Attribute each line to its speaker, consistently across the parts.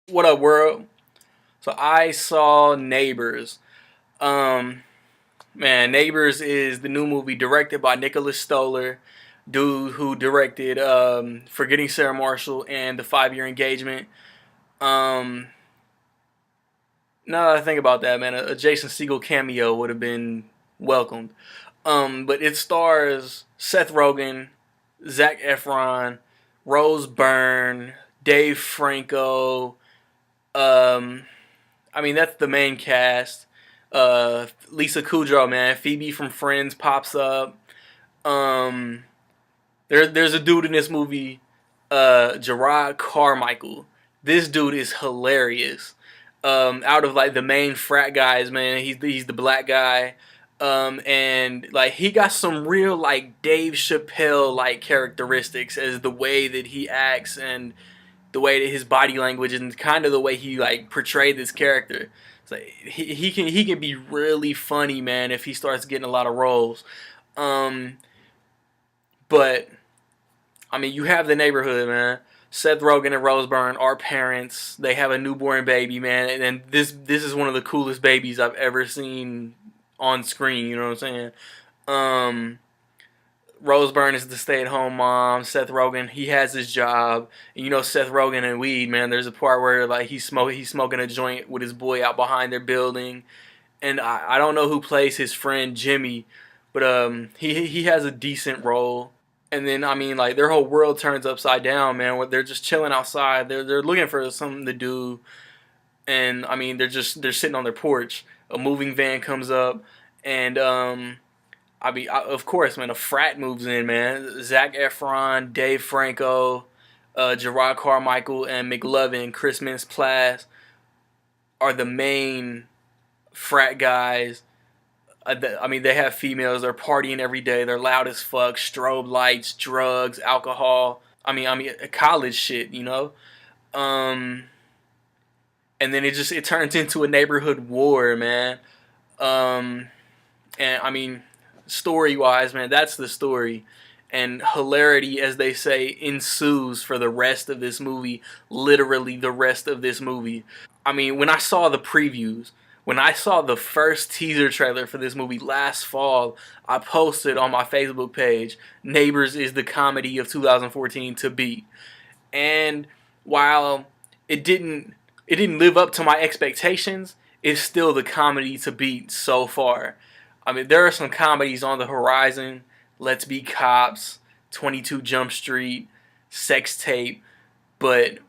Speaker 1: What up, world? So I saw Neighbors. Um, Man, Neighbors is the new movie directed by Nicholas Stoller, dude who directed Forgetting Sarah Marshall and The 5 Year Engagement. Um, Now that I think about that, man, a Jason Segel cameo would have been welcomed. But it stars Seth Rogen, Zac Efron, Rose Byrne, Dave Franco. Um, I mean, that's the main cast. Lisa Kudrow, man. Phoebe from Friends pops up. Um, there's a dude in this movie, Gerard Carmichael. This dude is hilarious. Out of like the main frat guys, man, he's the black guy. And like he got some real like Dave Chappelle like characteristics as the way that he acts and the way that his body language and kind of the way he like portrayed this character. It's like he can be really funny, man, if he starts getting a lot of roles. Um, but I mean, you have the neighborhood, man. Seth Rogen and Rose Byrne are parents. They have a newborn baby, man, and this is one of the coolest babies I've ever seen on screen. You know what I'm saying? Um, Rose Byrne is the stay-at-home mom. Seth Rogen, he has his job. And you know Seth Rogen and weed, man. There's a part where like he's smoking a joint with his boy out behind their building, and I don't know who plays his friend Jimmy, but he has a decent role. And then I mean like their whole world turns upside down, man. Where they're just chilling outside. They're looking for something to do, and I mean they're sitting on their porch. A moving van comes up, and I mean, of course, man, a frat moves in, man. Zac Efron, Dave Franco, Gerard Carmichael, and McLovin, Chris Mintz-Plasse are the main frat guys. I mean, they have females. They're partying every day. They're loud as fuck. Strobe lights, drugs, alcohol. I mean, college shit, you know. Um, and then it turns into a neighborhood war, man. Um, and I mean, story wise, man, that's the story. And hilarity, as they say, ensues for the rest of this movie. Literally, the rest of this movie. I mean, when I saw the previews, when I saw the first teaser trailer for this movie last fall, I posted on my Facebook page, Neighbors is the comedy of 2014 to beat. And while it didn't it didn't live up to my expectations, it's still the comedy to beat so far. I mean, there are some comedies on the horizon. Let's Be Cops, 22 Jump Street, Sex Tape, but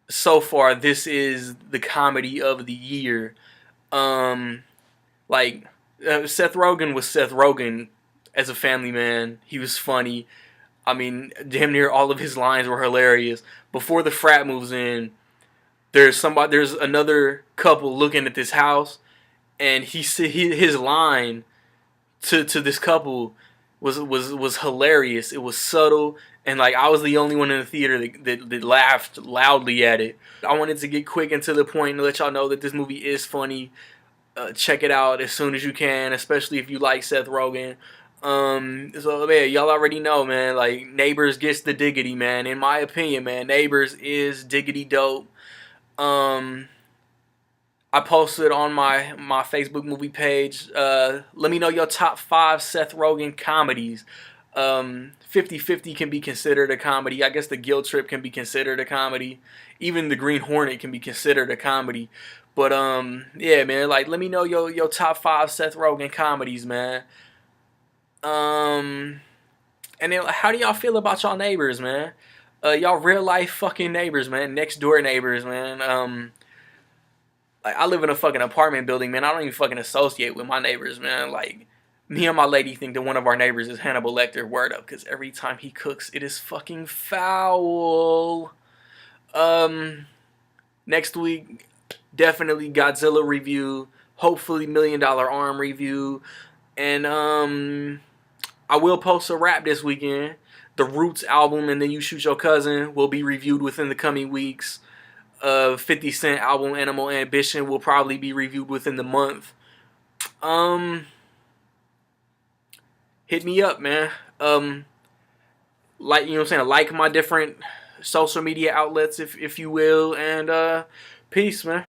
Speaker 1: so far this is the comedy of the year. Um, like Seth Rogen was Seth Rogen as a family man. He was funny. I mean, damn near all of his lines were hilarious. Before the frat moves in, there's another couple looking at this house, and his line to this couple was hilarious. It was subtle, and like I was the only one in the theater that laughed loudly at it. I wanted to get quick and to the point and let y'all know that this movie is funny. Check it out as soon as you can, especially if you like Seth Rogen. So man, y'all already know, man. Like Neighbors gets the diggity, man. In my opinion, man, Neighbors is diggity dope. Um, I posted on my Facebook movie page. Let me know your top 5 Seth Rogen comedies. 50/50 can be considered a comedy. I guess The Guilt Trip can be considered a comedy. Even The Green Hornet can be considered a comedy. But yeah, man. Like, let me know your top 5 Seth Rogen comedies, man. Um, and then how do y'all feel about y'all neighbors, man? Y'all real life fucking neighbors, man. Next door neighbors, man. Like I live in a fucking apartment building, man. I don't even fucking associate with my neighbors, man. Like me and my lady think that one of our neighbors is Hannibal Lecter. Word up, because every time he cooks, it is fucking foul. Um, Next week, definitely Godzilla review. Hopefully, $1 Million Arm review, and I will post a rap this weekend. The Roots album, and then You Shoot Your Cousin will be reviewed within the coming weeks. 50 Cent album Animal Ambition will probably be reviewed within the month. Um, Hit me up, man. Like, you know what I'm saying, like my different social media outlets, if you will. And peace, man.